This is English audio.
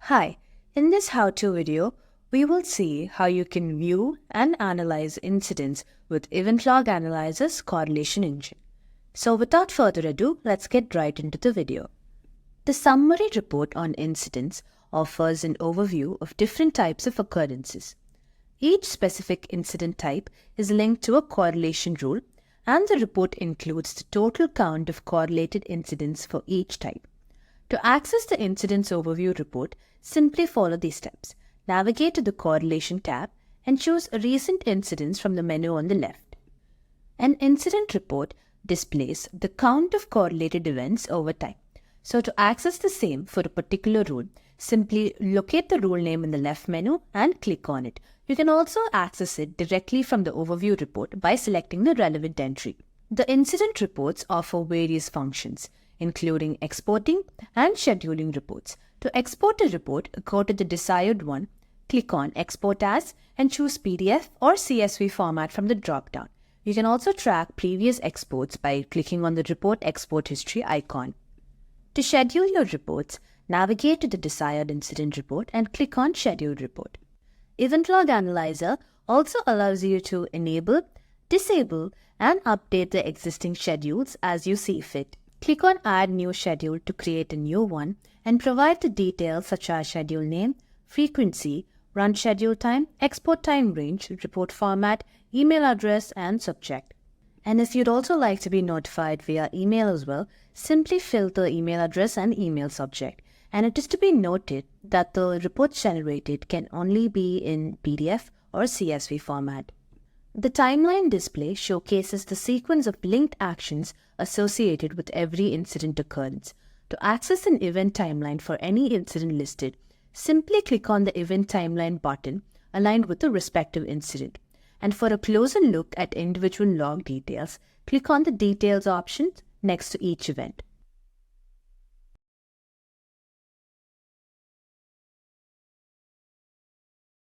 Hi, in this how-to video, we will see how you can view and analyze incidents with EventLog Analyzer's correlation engine. So without further ado, let's get right into the video. The summary report on incidents offers an overview of different types of occurrences. Each specific incident type is linked to a correlation rule, and the report includes the total count of correlated incidents for each type. To access the Incidents Overview report, simply follow these steps. Navigate to the Correlation tab and choose Recent Incidents from the menu on the left. An incident report displays the count of correlated events over time. So to access the same for a particular rule, simply locate the rule name in the left menu and click on it. You can also access it directly from the Overview report by selecting the relevant entry. The incident reports offer various functions, including exporting and scheduling reports. To export a report, go to the desired one, click on Export As, and choose PDF or CSV format from the drop-down. You can also track previous exports by clicking on the Report Export History icon. To schedule your reports, navigate to the desired incident report and click on Schedule Report. EventLog Analyzer also allows you to enable, disable, and update the existing schedules as you see fit. Click on Add New Schedule to create a new one and provide the details such as schedule name, frequency, run schedule time, export time range, report format, email address, and subject. And if you'd also like to be notified via email as well, simply fill the email address and email subject. And it is to be noted that the reports generated can only be in PDF or CSV format. The timeline display showcases the sequence of linked actions associated with every incident occurrence. To access an event timeline for any incident listed, simply click on the Event Timeline button aligned with the respective incident. And for a closer look at individual log details, click on the Details option next to each event.